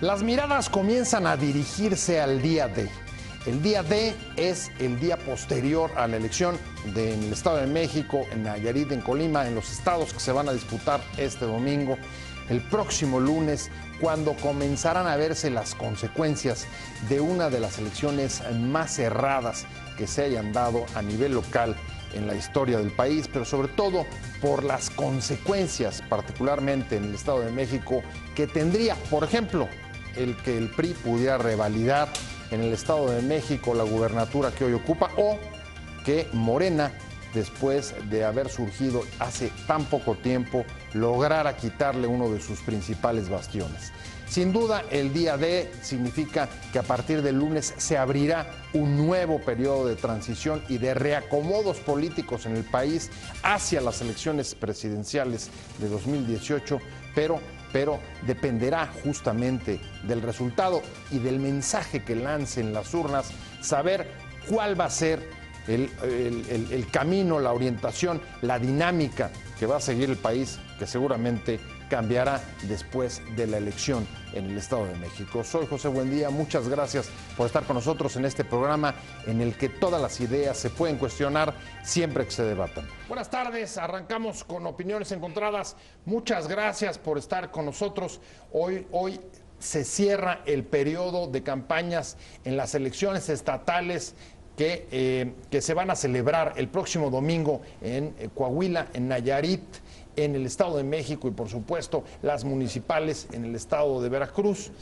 Las miradas comienzan a dirigirse al día D. El día D es el día posterior a la elección en el Estado de México, en Nayarit, en Colima, en los estados que se van a disputar este domingo, el próximo lunes, cuando comenzarán a verse las consecuencias de una de las elecciones más cerradas que se hayan dado a nivel local en la historia del país, pero sobre todo por las consecuencias, particularmente en el Estado de México, que tendría, por ejemplo, el que el PRI pudiera revalidar en el Estado de México la gubernatura que hoy ocupa, o que Morena, después de haber surgido hace tan poco tiempo, lograra quitarle uno de sus principales bastiones. Sin duda, el día D significa que a partir del lunes se abrirá un nuevo periodo de transición y de reacomodos políticos en el país hacia las elecciones presidenciales de 2018, pero dependerá justamente del resultado y del mensaje que lancen las urnas, saber cuál va a ser el camino, la orientación, la dinámica que va a seguir el país, que seguramente cambiará después de la elección en el Estado de México. Soy José Buendía, muchas gracias por estar con nosotros en este programa en el que todas las ideas se pueden cuestionar siempre que se debatan. Buenas tardes, arrancamos con opiniones encontradas. Muchas gracias por estar con nosotros. Hoy se cierra el periodo de campañas en las elecciones estatales que se van a celebrar el próximo domingo en Coahuila, en Nayarit, en el Estado de México y, por supuesto, las municipales en el Estado de Veracruz.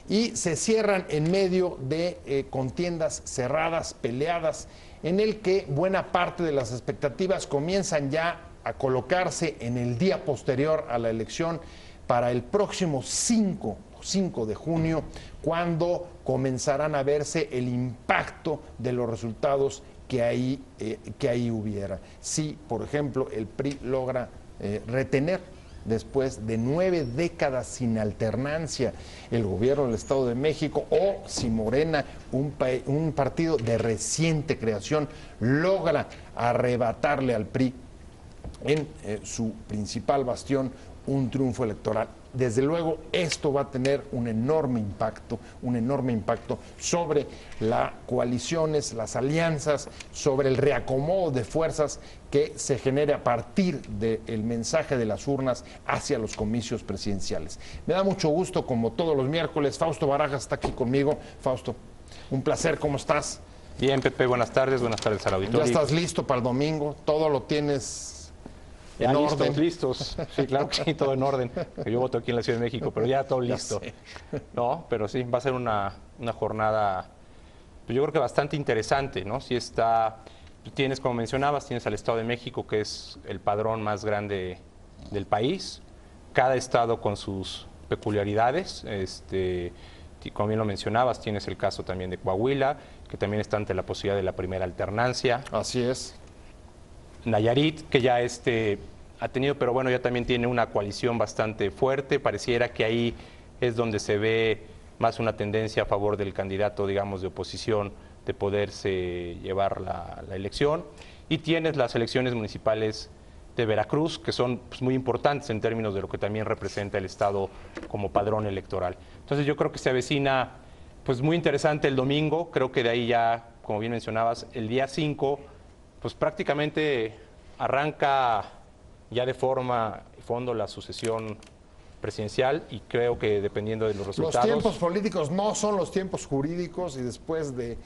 Y se cierran en medio de contiendas cerradas, peleadas, en el que buena parte de las expectativas comienzan ya a colocarse en el día posterior a la elección para el próximo 5 de junio, cuando comenzarán a verse el impacto de los resultados que ahí hubiera. Si, por ejemplo, el PRI logra retener, después de 9 décadas sin alternancia, el gobierno del Estado de México, o si Morena, un partido de reciente creación, logra arrebatarle al PRI en su principal bastión un triunfo electoral. Desde luego, esto va a tener un enorme impacto sobre las coaliciones, las alianzas, sobre el reacomodo de fuerzas que se genere a partir del mensaje de las urnas hacia los comicios presidenciales. Me da mucho gusto, como todos los miércoles, Fausto Barajas está aquí conmigo. Fausto, un placer, ¿cómo estás? Bien, Pepe, buenas tardes al auditorio. ¿Ya estás listo para el domingo? ¿Todo lo tienes ya en orden? Listos. Sí, claro que sí, todo en orden. Yo voto aquí en la Ciudad de México, pero ya todo listo. No, pero sí, va a ser una jornada, pues yo creo que bastante interesante, ¿no? Sí tienes, como mencionabas, tienes al Estado de México, que es el padrón más grande del país. Cada estado con sus peculiaridades. Como bien lo mencionabas, tienes el caso también de Coahuila, que también está ante la posibilidad de la primera alternancia. Así es. Nayarit, que ya ha tenido, pero bueno, ya también tiene una coalición bastante fuerte. Pareciera que ahí es donde se ve más una tendencia a favor del candidato, digamos, de oposición, de poderse llevar la elección. Y tienes las elecciones municipales de Veracruz, que son pues muy importantes en términos de lo que también representa el Estado como padrón electoral. Entonces yo creo que se avecina pues muy interesante el domingo. Creo que de ahí ya, como bien mencionabas, el día 5, pues prácticamente arranca ya de forma y fondo la sucesión presidencial, y creo que dependiendo de los resultados... Los tiempos políticos no son los tiempos jurídicos, y después de,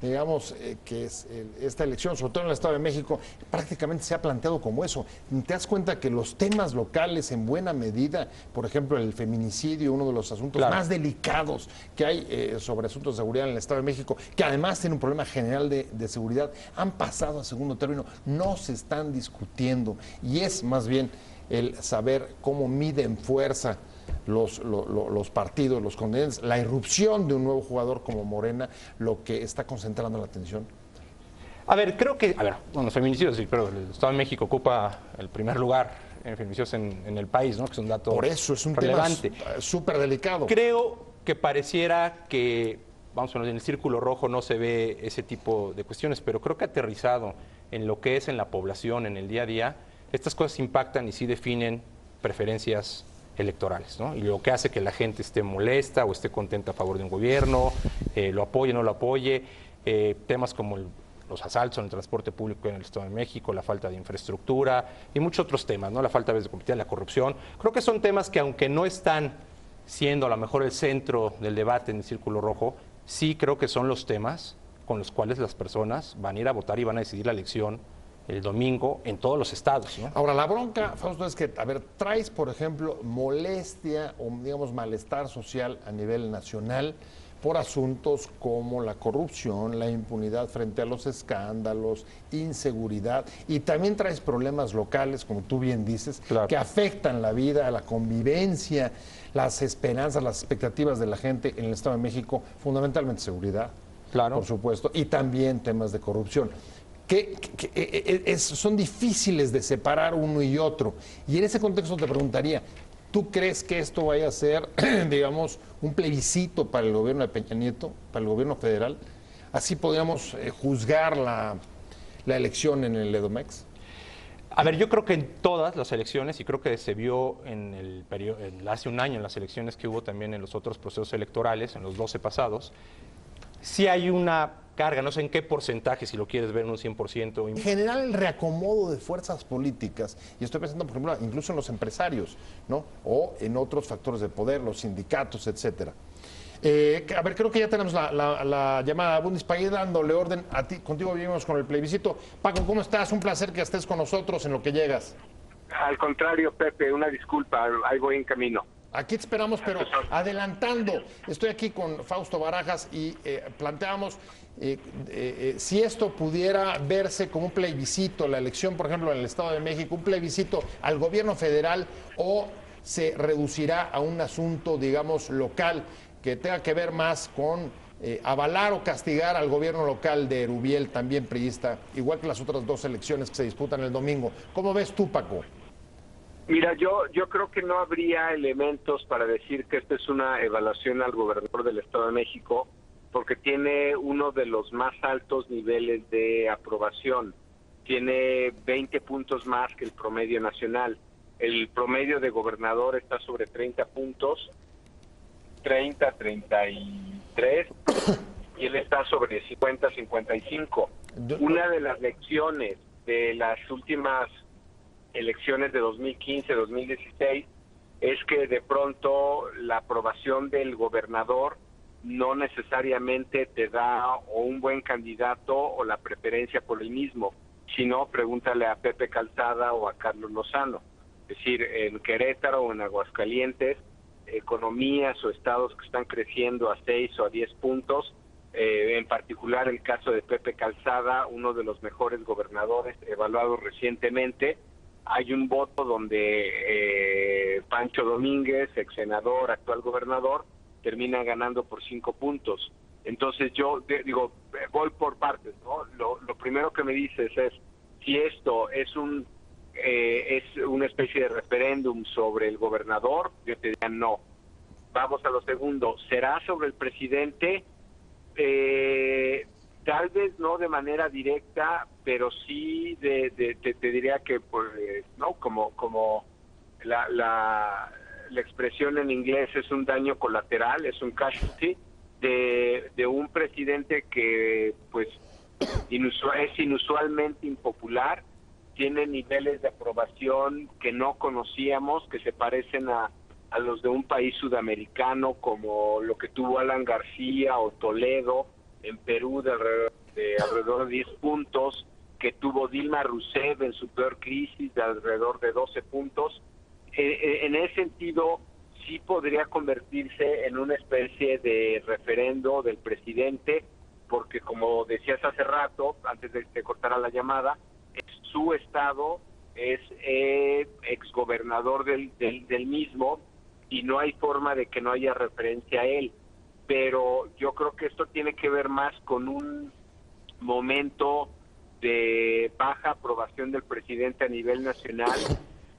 digamos, que es esta elección, sobre todo en el Estado de México, prácticamente se ha planteado como eso. Te das cuenta que los temas locales, en buena medida, por ejemplo, el feminicidio, uno de los asuntos más delicados que hay sobre asuntos de seguridad en el Estado de México, que además tiene un problema general de seguridad, han pasado a segundo término, no se están discutiendo, y es más bien el saber cómo miden fuerza los partidos, los contendientes, la irrupción de un nuevo jugador como Morena, lo que está concentrando la atención. A ver, creo que, los feminicidios, sí, pero el Estado de México ocupa el primer lugar en feminicidios en el país, ¿no? Que es un dato relevante. Por eso es un relevante, tema súper delicado. Creo que pareciera que, vamos a ver, en el círculo rojo no se ve ese tipo de cuestiones, pero creo que aterrizado en lo que es en la población, en el día a día, estas cosas impactan y sí definen preferencias electorales, ¿no? Y lo que hace que la gente esté molesta o esté contenta a favor de un gobierno, lo apoye o no lo apoye, temas como los asaltos en el transporte público en el Estado de México, la falta de infraestructura y muchos otros temas, ¿no? La falta de competitividad, la corrupción. Creo que son temas que, aunque no están siendo a lo mejor el centro del debate en el Círculo Rojo, sí creo que son los temas con los cuales las personas van a ir a votar y van a decidir la elección el domingo en todos los estados, ¿no? Ahora, la bronca, Fausto, es que, a ver, traes, por ejemplo, molestia o, digamos, malestar social a nivel nacional por asuntos como la corrupción, la impunidad frente a los escándalos, inseguridad, y también traes problemas locales, como tú bien dices, Claro, que afectan la vida, la convivencia, las esperanzas, las expectativas de la gente en el Estado de México, fundamentalmente seguridad, claro. por supuesto, y también temas de corrupción. Son difíciles de separar uno y otro. Y en ese contexto te preguntaría, ¿tú crees que esto vaya a ser, digamos, un plebiscito para el gobierno de Peña Nieto, para el gobierno federal? Así podríamos juzgar la elección en el Edomex. A ver, yo creo que en todas las elecciones, y creo que se vio hace un año en las elecciones que hubo también en los otros procesos electorales, en los 12 pasados, sí hay una carga, no sé en qué porcentaje, si lo quieres ver en un 100%. En general, el reacomodo de fuerzas políticas, y estoy pensando, por ejemplo, incluso en los empresarios, ¿no? O en otros factores de poder, los sindicatos, etcétera. A ver, creo que ya tenemos la llamada a Bundis para ir dándole orden a ti. Contigo vivimos con el plebiscito. Paco, ¿cómo estás? Un placer que estés con nosotros en lo que llegas. Al contrario, Pepe, una disculpa, ahí voy en camino. Aquí te esperamos, pero adelantando, estoy aquí con Fausto Barajas y planteamos si esto pudiera verse como un plebiscito, la elección, por ejemplo, en el Estado de México, un plebiscito al gobierno federal, o se reducirá a un asunto, digamos, local, que tenga que ver más con avalar o castigar al gobierno local de Erubiel, también priista, igual que las otras dos elecciones que se disputan el domingo. ¿Cómo ves tú, Paco? Mira, yo creo que no habría elementos para decir que esta es una evaluación al gobernador del Estado de México, porque tiene uno de los más altos niveles de aprobación. Tiene 20 puntos más que el promedio nacional. El promedio de gobernador está sobre 30 puntos, 30, 33, y él está sobre 50, 55. Una de las lecciones de las últimas elecciones de 2015, 2016, es que de pronto la aprobación del gobernador no necesariamente te da o un buen candidato o la preferencia por el mismo, sino pregúntale a Pepe Calzada o a Carlos Lozano. Es decir, en Querétaro o en Aguascalientes, economías o estados que están creciendo a 6 o a 10 puntos, en particular el caso de Pepe Calzada, uno de los mejores gobernadores evaluados recientemente. Hay un voto donde Pancho Domínguez, ex senador, actual gobernador, termina ganando por 5 puntos. Entonces yo digo, voy por partes, ¿no? Lo primero que me dices es, si esto es una especie de referéndum sobre el gobernador, yo te diría no. Vamos a lo segundo, ¿será sobre el presidente? Tal vez no de manera directa, pero sí te diría que no, como la expresión en inglés es un daño colateral, es un casualty de un presidente que pues es inusualmente impopular, tiene niveles de aprobación que no conocíamos, que se parecen a los de un país sudamericano, como lo que tuvo Alan García o Toledo en Perú, de alrededor de 10 puntos, que tuvo Dilma Rousseff en su peor crisis de alrededor de 12 puntos. En ese sentido, sí podría convertirse en una especie de referendo del presidente, porque como decías hace rato, antes de que te cortara la llamada, es su estado, es exgobernador del mismo, y no hay forma de que no haya referencia a él. Pero yo creo que esto tiene que ver más con un momento de baja aprobación del presidente a nivel nacional,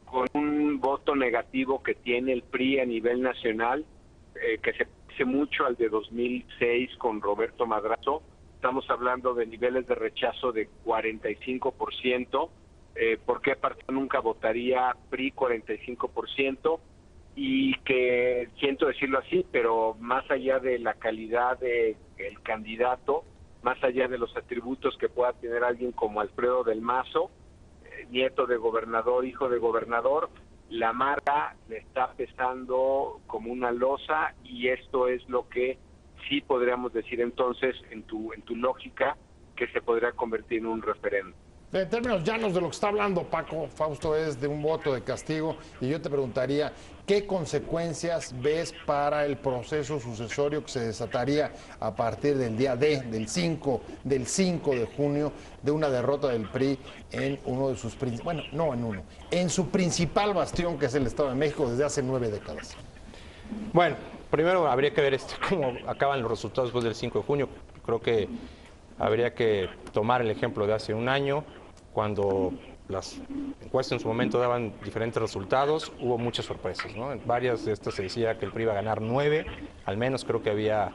con un voto negativo que tiene el PRI a nivel nacional, que se parece mucho al de 2006 con Roberto Madrazo. Estamos hablando de niveles de rechazo de 45%. ¿Por qué partido nunca votaría PRI 45%? y que, siento decirlo así, pero más allá de la calidad del candidato, más allá de los atributos que pueda tener alguien como Alfredo del Mazo, nieto de gobernador, hijo de gobernador, la marca le está pesando como una losa, y esto es lo que sí podríamos decir entonces, en tu lógica, que se podría convertir en un referéndum. En términos llanos de lo que está hablando Paco Fausto es de un voto de castigo, y yo te preguntaría, ¿qué consecuencias ves para el proceso sucesorio que se desataría a partir del día del 5 de junio, de una derrota del PRI en uno de sus, bueno, no en uno, en su principal bastión, que es el Estado de México desde hace 9 décadas? Bueno, primero habría que ver cómo acaban los resultados después del 5 de junio. Creo que habría que tomar el ejemplo de hace un año, cuando las encuestas en su momento daban diferentes resultados, hubo muchas sorpresas, ¿no? En varias de estas se decía que el PRI iba a ganar 9, al menos creo que había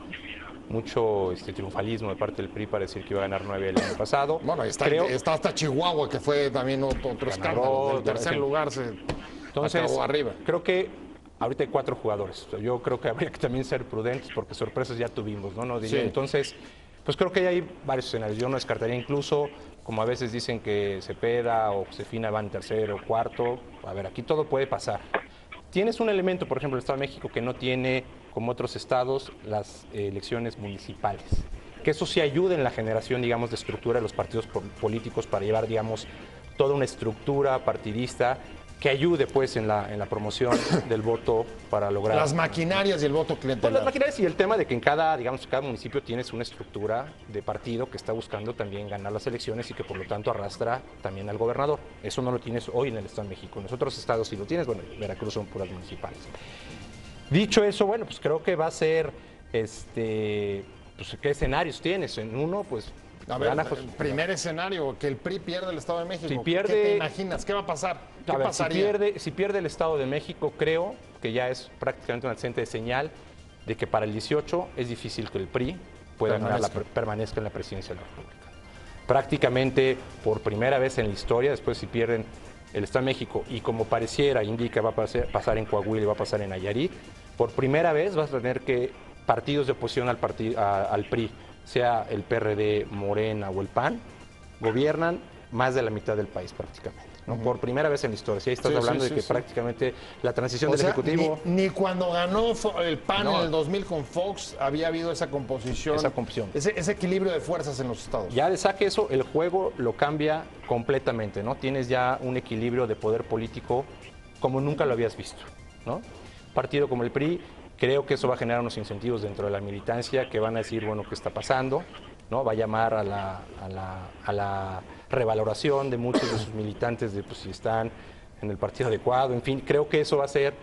mucho triunfalismo de parte del PRI para decir que iba a ganar 9 el año pasado. Bueno, está hasta Chihuahua, que fue también otro escándalo. El tercer lugar se acabó arriba. Creo que ahorita hay 4 jugadores. Yo creo que habría que también ser prudentes, porque sorpresas ya tuvimos, ¿no? Sí. Entonces, pues creo que hay varios escenarios. Yo no descartaría incluso, como a veces dicen que Cepeda o Josefina van tercero o cuarto. A ver, aquí todo puede pasar. Tienes un elemento, por ejemplo, el Estado de México, que no tiene, como otros estados, las elecciones municipales. Que eso sí ayuda en la generación, digamos, de estructura de los partidos políticos para llevar, digamos, toda una estructura partidista que ayude, pues, en la promoción del voto para lograr... Las maquinarias y el voto clientelar. Pues las maquinarias y el tema de que en cada municipio tienes una estructura de partido que está buscando también ganar las elecciones y que por lo tanto arrastra también al gobernador. Eso no lo tienes hoy en el Estado de México. En los otros estados sí lo tienes, bueno, Veracruz son puras municipales. Dicho eso, bueno, pues creo que va a ser, pues, ¿qué escenarios tienes? En uno, pues... A ver, primer escenario, que el PRI pierde el Estado de México. Si pierde, ¿qué te imaginas? ¿Qué va a pasar? ¿Qué pasaría? Si pierde el Estado de México, creo que ya es prácticamente una excelente señal de que para el 18 es difícil que el PRI pueda permanezca en la presidencia de la República. Prácticamente por primera vez en la historia, después si pierden el Estado de México, y como pareciera, indica, va a pasar en Coahuila y va a pasar en Nayarit, por primera vez vas a tener que partidos de oposición al PRI, sea el PRD, Morena o el PAN, gobiernan más de la mitad del país prácticamente, ¿no? Por primera vez en la historia. Si ahí estás hablando de que prácticamente la transición del Ejecutivo... Ni cuando ganó el PAN en el 2000 con Fox había habido esa composición. Ese equilibrio de fuerzas en los estados. Ya de saque eso, el juego lo cambia completamente, ¿no? Tienes ya un equilibrio de poder político como nunca lo habías visto, ¿no? Partido como el PRI... Creo que eso va a generar unos incentivos dentro de la militancia que van a decir, bueno, ¿qué está pasando? ¿No? Va a llamar a la revaloración de muchos de sus militantes de, pues, si están en el partido adecuado. En fin, creo que eso va a ser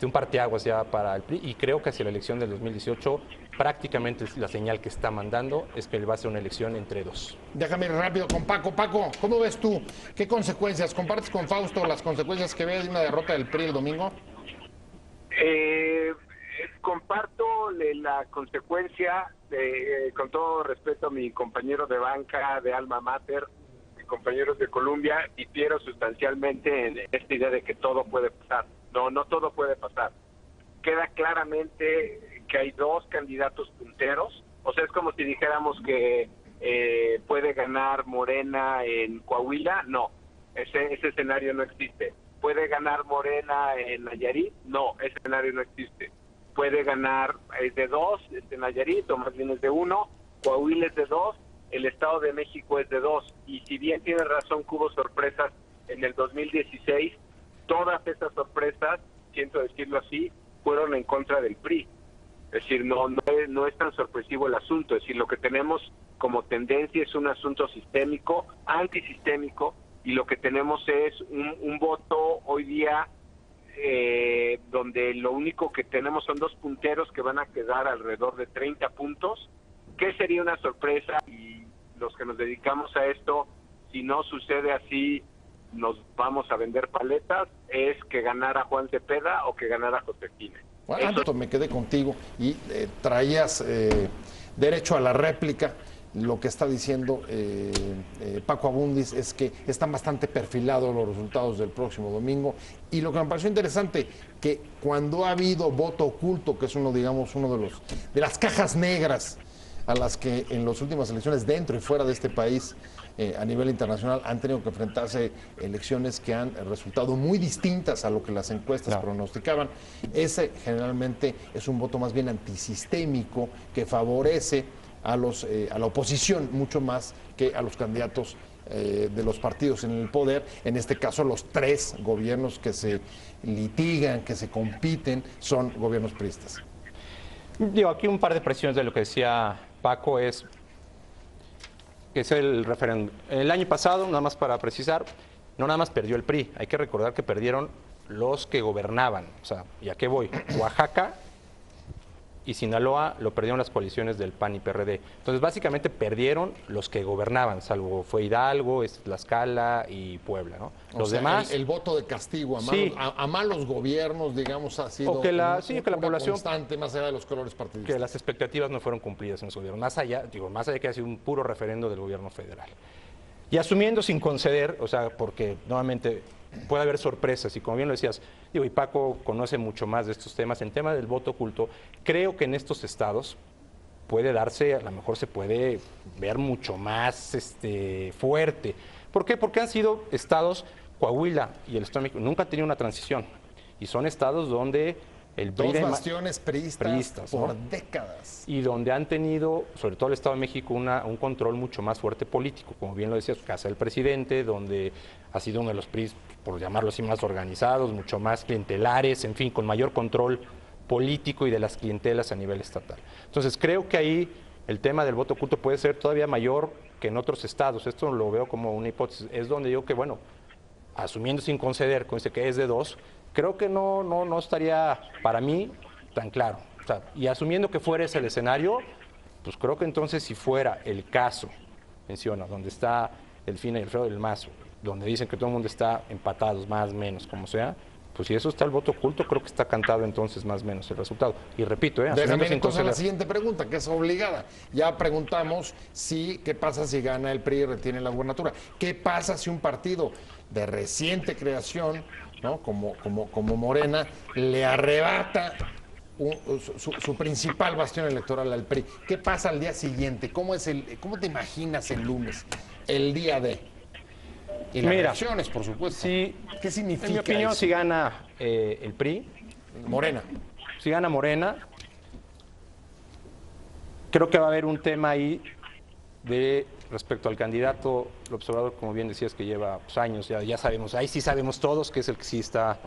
un parteaguas ya para el PRI, y creo que hacia la elección del 2018 prácticamente la señal que está mandando es que va a ser una elección entre dos. Déjame ir rápido con Paco. Paco, ¿cómo ves tú? ¿Qué consecuencias? ¿Compartes con Fausto las consecuencias que ves de una derrota del PRI el domingo? Comparto la consecuencia, con todo respeto a mi compañero de banca de Alma Mater, mis compañeros de Columbia, difiero sustancialmente en esta idea de que todo puede pasar. No todo puede pasar. Queda claramente que hay 2 candidatos punteros. O sea, es como si dijéramos que puede ganar Morena en Coahuila. No, ese escenario no existe. ¿Puede ganar Morena en Nayarit? No, ese escenario no existe. Puede ganar de 2 Nayarit, o más bien es de 1, Coahuila es de 2, el Estado de México es de 2. Y si bien tiene razón que hubo sorpresas en el 2016, todas esas sorpresas, siento decirlo así, fueron en contra del PRI. Es decir, no es tan sorpresivo el asunto. Es decir, lo que tenemos como tendencia es un asunto sistémico, antisistémico, y lo que tenemos es un voto hoy día donde lo único que tenemos son 2 punteros que van a quedar alrededor de 30 puntos. ¿Qué sería una sorpresa? Y los que nos dedicamos a esto, si no sucede así, nos vamos a vender paletas, es que ganara Juan Cepeda o que ganara Josefina. Bueno, me quedé contigo y traías derecho a la réplica. lo que está diciendo Paco Abundis es que están bastante perfilados los resultados del próximo domingo. Y lo que me pareció interesante, que cuando ha habido voto oculto, que es uno de las cajas negras a las que en las últimas elecciones dentro y fuera de este país a nivel internacional han tenido que enfrentarse elecciones que han resultado muy distintas a lo que las encuestas pronosticaban. Ese generalmente es un voto más bien antisistémico que favorece a la oposición mucho más que a los candidatos de los partidos en el poder. En este caso, los 3 gobiernos que se litigan, que se compiten, son gobiernos priistas. Digo, aquí un par de presiones de lo que decía Paco es el referéndum. El año pasado, nada más para precisar, no nada más perdió el PRI, hay que recordar que perdieron los que gobernaban. O sea, ¿y a qué voy? Oaxaca y Sinaloa lo perdieron las coaliciones del PAN y PRD. Entonces, básicamente perdieron los que gobernaban, salvo fue Hidalgo, Tlaxcala y Puebla, ¿no? Los demás... El voto de castigo a malos gobiernos, digamos, ha sido que la población constante, más allá de los colores partidistas. Que las expectativas no fueron cumplidas en los gobiernos, más allá de que ha sido un puro referendo del gobierno federal. Y asumiendo sin conceder, o sea, porque nuevamente puede haber sorpresas, y como bien lo decías, y Paco conoce mucho más de estos temas, en tema del voto oculto, creo que en estos estados puede darse, a lo mejor se puede ver mucho más fuerte. ¿Por qué? Porque han sido estados, Coahuila y el Estado de México, nunca han tenido una transición, y son estados donde el dos bastiones priistas por décadas. Y donde han tenido, sobre todo el Estado de México, un control mucho más fuerte político, como bien lo decía, su casa del presidente, donde ha sido uno de los PRIs, por llamarlo así, más organizados, mucho más clientelares, en fin, con mayor control político y de las clientelas a nivel estatal. Entonces, creo que ahí el tema del voto oculto puede ser todavía mayor que en otros estados. Esto lo veo como una hipótesis. Es donde digo que, bueno, asumiendo sin conceder, con que es de 2, creo que no estaría para mí tan claro. O sea, y asumiendo que fuera ese el escenario, pues creo que entonces si fuera el caso, menciona, donde está Delfina y Alfredo del Mazo, donde dicen que todo el mundo está empatados, más o menos, como sea, pues si eso está el voto oculto, creo que está cantado entonces más o menos el resultado. Y repito, déjame entonces la siguiente pregunta, que es obligada. Ya preguntamos qué pasa si gana el PRI y retiene la gubernatura. ¿Qué pasa si un partido de reciente creación, ¿no?, como Morena, le arrebata su principal bastión electoral al PRI? ¿Qué pasa al día siguiente? ¿Cómo te imaginas el lunes, el día de? Y las elecciones, por supuesto. Sí, ¿qué significa en mi opinión, eso? si gana el PRI, Morena. Si gana Morena, creo que va a haber un tema ahí respecto al candidato, el observador, como bien decías, que lleva años, ya sabemos, ahí sí sabemos todos que es el que sí está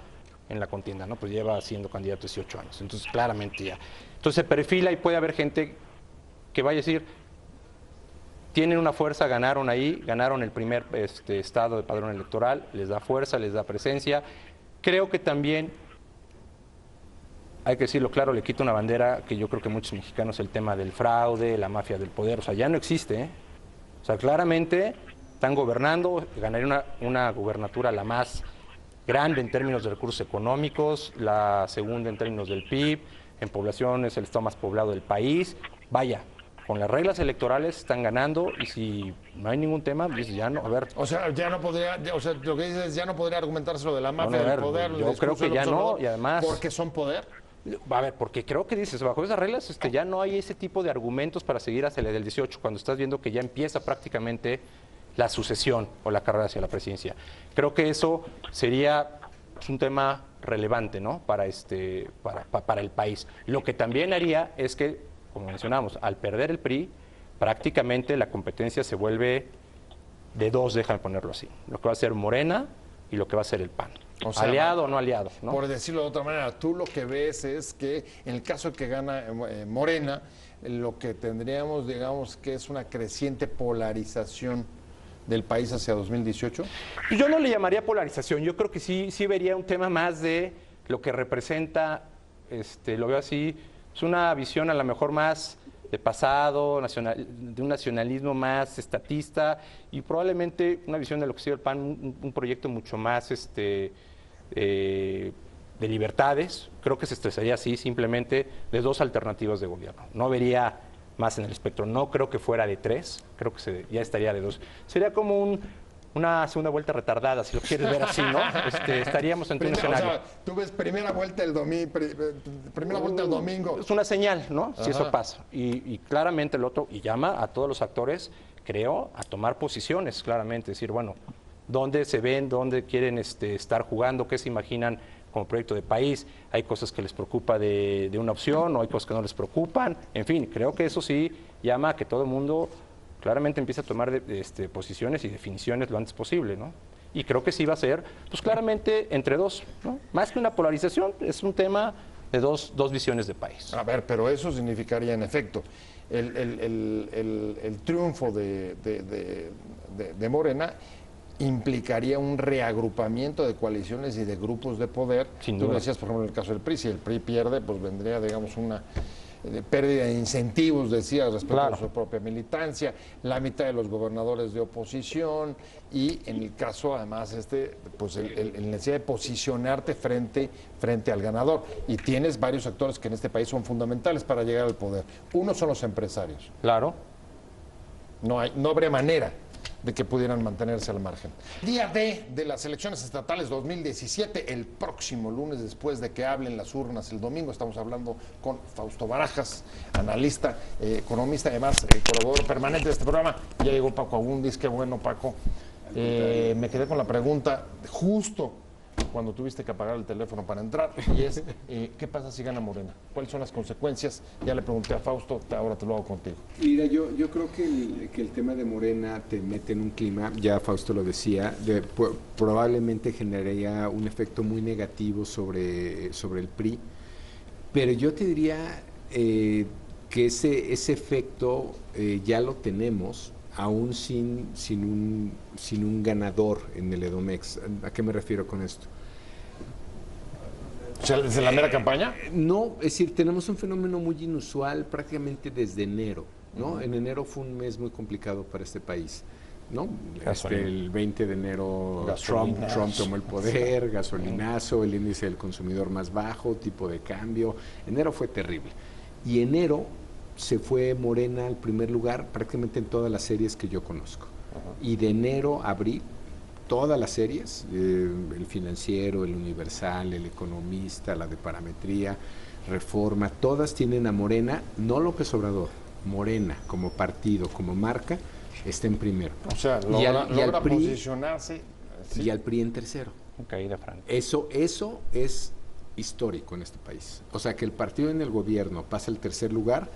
en la contienda, ¿no? Pues lleva siendo candidato 18 años, entonces claramente ya. Entonces se perfila y puede haber gente que vaya a decir, tienen una fuerza, ganaron ahí, ganaron el primer estado de padrón electoral, les da fuerza, les da presencia. Creo que también, hay que decirlo claro, le quita una bandera que yo creo que muchos mexicanos, el tema del fraude, la mafia del poder, o sea, ya no existe, ¿eh? O sea, claramente están gobernando, ganaría una gubernatura la más grande en términos de recursos económicos, la segunda en términos del PIB, en población es el estado más poblado del país. Vaya, con las reglas electorales están ganando, y si no hay ningún tema, pues ya no, a ver. O sea, ya no podría, o sea, lo que dices es ya no podría argumentarse lo de la mafia del poder. Yo creo que ya no, y además... ¿Porque son poder? A ver, porque creo que dices, bajo esas reglas ya no hay ese tipo de argumentos para seguir hacia el del 18, cuando estás viendo que ya empieza prácticamente la sucesión o la carrera hacia la presidencia. Creo que eso sería un tema relevante, ¿no?, para el país. Lo que también haría es que, como mencionamos, al perder el PRI, prácticamente la competencia se vuelve de 2, déjame ponerlo así. Lo que va a ser Morena y lo que va a ser el PAN. O sea, aliado o no aliado, ¿no? Por decirlo de otra manera, tú lo que ves es que en el caso de que gana Morena, lo que tendríamos, digamos, que es una creciente polarización del país hacia 2018. Yo no le llamaría polarización, yo creo que sí vería un tema más de lo que representa, lo veo así, es una visión a lo mejor más de pasado, de un nacionalismo más estatista, y probablemente una visión de lo que sigue el PAN, un proyecto mucho más de libertades. Creo que se estresaría así simplemente de 2 alternativas de gobierno. No vería más en el espectro. No creo que fuera de 3, creo que ya estaría de 2. Sería como una segunda vuelta retardada, si lo quieres ver así, ¿no? Estaríamos ante un escenario. O sea, tú ves primera vuelta el domingo. Es una señal, ¿no? Si eso pasa. Y claramente el otro, y llama a todos los actores, creo, a tomar posiciones, claramente. Decir, bueno, dónde se ven, dónde quieren estar jugando, qué se imaginan como proyecto de país. Hay cosas que les preocupa de una opción, o hay cosas que no les preocupan. En fin, creo que eso sí llama a que todo el mundo claramente empieza a tomar posiciones y definiciones lo antes posible, ¿no? Y creo que sí va a ser, pues claramente entre dos, ¿no? Más que una polarización, es un tema de dos visiones de país. A ver, pero eso significaría en efecto el triunfo de Morena implicaría un reagrupamiento de coaliciones y de grupos de poder. Sin Tú duda. decías, por ejemplo, en el caso del PRI, si el PRI pierde, pues vendría, digamos, una pérdida de incentivos, decías, respecto a su propia militancia, la mitad de los gobernadores de oposición y en el caso, además, pues el necesidad de posicionarte frente al ganador. Y tienes varios actores que en este país son fundamentales para llegar al poder. Uno son los empresarios. Claro. No habría manera de que pudieran mantenerse al margen. Día D de las elecciones estatales 2017, el próximo lunes, después de que hablen las urnas el domingo. Estamos hablando con Fausto Barajas, analista, economista, además colaborador permanente de este programa. Ya llegó Paco Abundis, qué bueno, Paco. Me quedé con la pregunta justo cuando tuviste que apagar el teléfono para entrar, y es, ¿qué pasa si gana Morena? ¿Cuáles son las consecuencias? Ya le pregunté a Fausto, ahora te lo hago contigo. Mira, yo creo que el tema de Morena te mete en un clima, ya Fausto lo decía, probablemente generaría un efecto muy negativo sobre el PRI, pero yo te diría que ese efecto ya lo tenemos, aún sin un ganador en el Edomex. ¿A qué me refiero con esto? ¿Desde la mera campaña? No, es decir, tenemos un fenómeno muy inusual prácticamente desde enero, ¿no? En enero fue un mes muy complicado para este país, ¿no? El 20 de enero Trump tomó el poder, gasolinazo, el índice del consumidor más bajo, tipo de cambio. Enero fue terrible. Y enero se fue Morena al primer lugar prácticamente en todas las series que yo conozco. Y de enero a abril, todas las series, el Financiero, el Universal, el Economista, la de Parametría, Reforma, todas tienen a Morena, no López Obrador, Morena como partido, como marca, está en primero. O sea, logra posicionarse. ¿Sí? Y al PRI en tercero. Caída franca. Eso es histórico en este país. O sea, que el partido en el gobierno pasa al tercer lugar.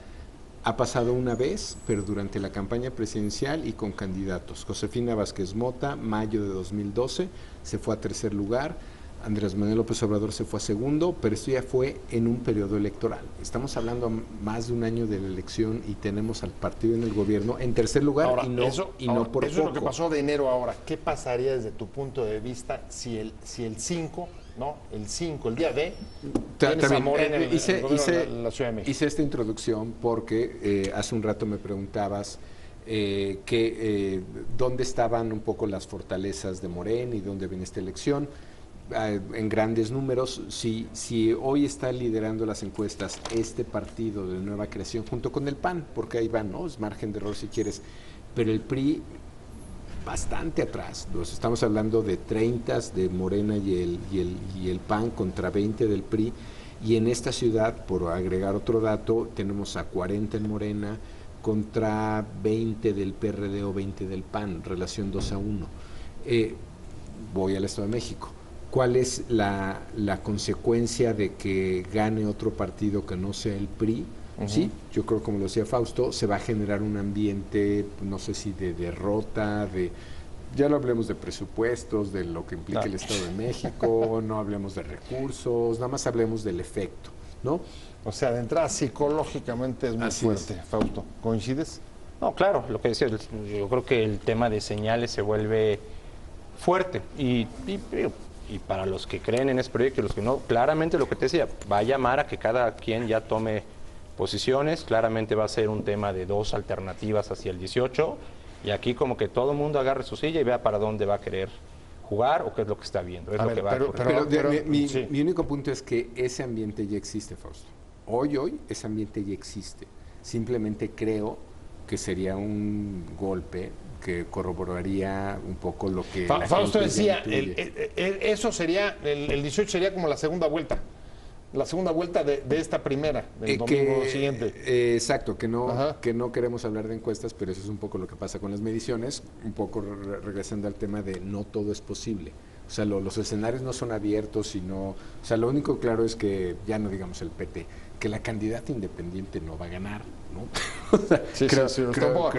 Ha pasado una vez, pero durante la campaña presidencial y con candidatos. Josefina Vázquez Mota, mayo de 2012, se fue a tercer lugar. Andrés Manuel López Obrador se fue a segundo, pero esto ya fue en un periodo electoral. Estamos hablando a más de un año de la elección y tenemos al partido en el gobierno en tercer lugar. Ahora, no por eso poco. Es lo que pasó de enero a ahora. ¿Qué pasaría desde tu punto de vista si el 5, ¿no? El 5, el día de tienes a Morena en la Ciudad de México? Hice esta introducción porque hace un rato me preguntabas dónde estaban un poco las fortalezas de Morena y dónde viene esta elección. En grandes números, si hoy está liderando las encuestas este partido de nueva creación junto con el PAN, porque ahí van, ¿no? Es margen de error si quieres, pero el PRI bastante atrás. Estamos hablando de 30 de Morena y el PAN contra 20 del PRI, y en esta ciudad, por agregar otro dato, tenemos a 40 en Morena contra 20 del PRD o 20 del PAN, relación 2-1. Voy al Estado de México. ¿Cuál es la consecuencia de que gane otro partido que no sea el PRI? Sí, yo creo, como lo decía Fausto, se va a generar un ambiente, no sé si de derrota, ya no hablemos de presupuestos, de lo que implica el Estado de México, no hablemos de recursos, nada más hablemos del efecto, ¿no? O sea, de entrada psicológicamente es muy fuerte, Fausto. ¿Coincides? No, claro, lo que decía, yo creo que el tema de señales se vuelve fuerte y para los que creen en ese proyecto y los que no, claramente lo que te decía, va a llamar a que cada quien ya tome posiciones. Claramente va a ser un tema de dos alternativas hacia el 18, y aquí como que todo el mundo agarre su silla y vea para dónde va a querer jugar o qué es lo que está viendo. Es lo que va a ocurrir. Mi único punto es que ese ambiente ya existe, Fausto. Hoy ese ambiente ya existe. Simplemente creo que sería un golpe que corroboraría un poco lo que Fausto decía, intuye. eso sería, el 18 sería como la segunda vuelta. La segunda vuelta de esta primera, del domingo siguiente. Exacto, que no queremos hablar de encuestas, pero eso es un poco lo que pasa con las mediciones, un poco regresando al tema de no todo es posible. O sea, los escenarios no son abiertos, sino, o sea, lo único claro es que, ya no digamos el PT, que la candidata independiente no va a ganar, ¿no? O sea, creo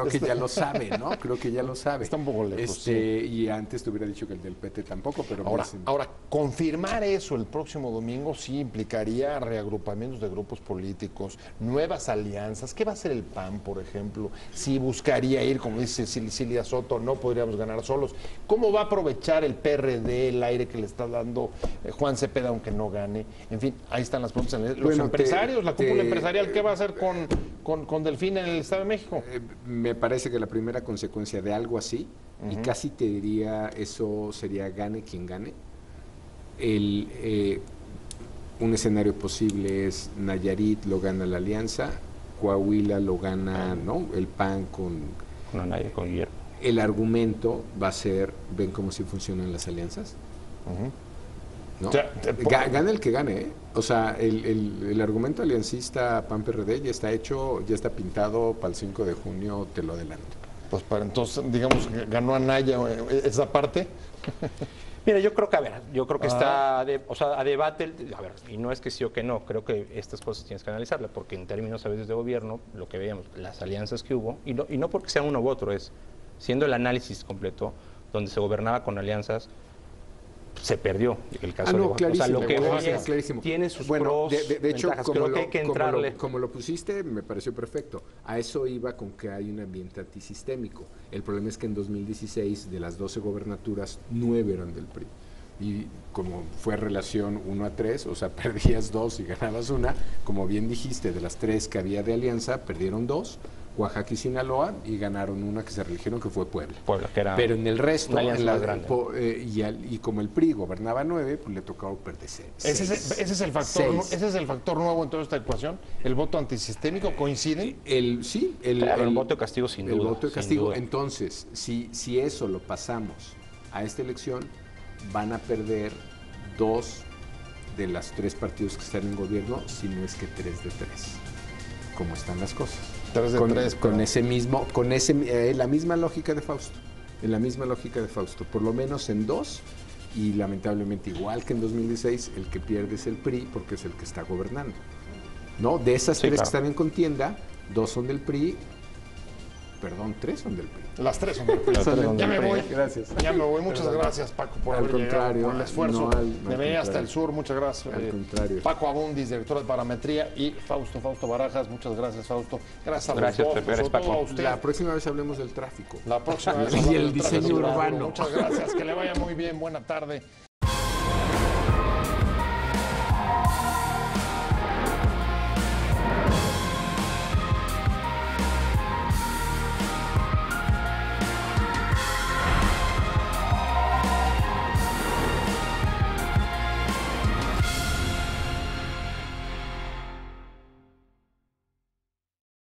que ya lo sabe, ¿no? Creo que ya lo sabe. Está un poco lejos. Y antes te hubiera dicho que el del PT tampoco, pero ahora, confirmar eso el próximo domingo sí implicaría reagrupamientos de grupos políticos, nuevas alianzas. ¿Qué va a hacer el PAN, por ejemplo? Si buscaría ir, como dice Silvia Soto, no podríamos ganar solos. ¿Cómo va a aprovechar el PRD el aire que le está dando Juan Cepeda, aunque no gane? En fin, ahí están las preguntas. Los empresarios, la cúpula empresarial, ¿qué va a hacer con Delfín en el Estado de México? Me parece que la primera consecuencia de algo así, y casi te diría eso sería gane quien gane, un escenario posible es Nayarit lo gana la Alianza, Coahuila lo gana el PAN con Guillermo. El argumento va a ser, ¿ven cómo sí funcionan las alianzas? ¿No? O sea, gana el que gane, ¿eh? O sea, el argumento aliancista PAN-PRD ya está hecho, ya está pintado para el 5 de junio, te lo adelanto. Pues para entonces, digamos, ganó Anaya esa parte. Mira, yo creo que está a debate, y no es que sí o que no, creo que estas cosas tienes que analizarlas, porque en términos a veces de gobierno, lo que veíamos, las alianzas que hubo, y no porque sea uno u otro, es siendo el análisis completo, donde se gobernaba con alianzas, se perdió el caso de Oaxaca. O sea, lo que voy es, clarísimo. Tiene sus pros, de hecho, creo que hay que entrarle. Como lo pusiste, me pareció perfecto. A eso iba con que hay un ambiente antisistémico. El problema es que en 2016, de las 12 gobernaturas, 9 eran del PRI. Y como fue relación 1-3, o sea, perdías 2 y ganabas 1, como bien dijiste, de las 3 que había de alianza, perdieron 2, Oaxaca y Sinaloa, y ganaron una que se reeligieron, que fue Puebla. Que era pero en el resto, grande. y como el PRI gobernaba 9, pues le tocaba perder 6. Ese es el factor nuevo en toda esta ecuación. ¿El voto antisistémico coincide? El voto de castigo sin duda. El voto de castigo. Entonces, si eso lo pasamos a esta elección, van a perder 2 de las 3 partidos que están en gobierno, si no es que 3 de 3. ¿Cómo están las cosas? 3 de 3. Con la misma lógica de Fausto. En la misma lógica de Fausto. Por lo menos en 2, y lamentablemente igual que en 2016, el que pierde es el PRI, porque es el que está gobernando. ¿No? De esas 3 que están en contienda, 2 son del PRI. Perdón, 3 son del PRI. Las 3 son del PRI. Ya me voy. Gracias. Ya me voy. Muchas gracias, Paco, por haber llegado, por el esfuerzo de venir hasta el sur. Muchas gracias. Al contrario. Paco Abundis, director de Parametría, y Fausto Barajas. Muchas gracias, Fausto. Gracias a los dos. Gracias, Paco. La próxima vez hablemos del tráfico. La próxima vez y el diseño urbano. Muchas gracias. Que le vaya muy bien. Buena tarde.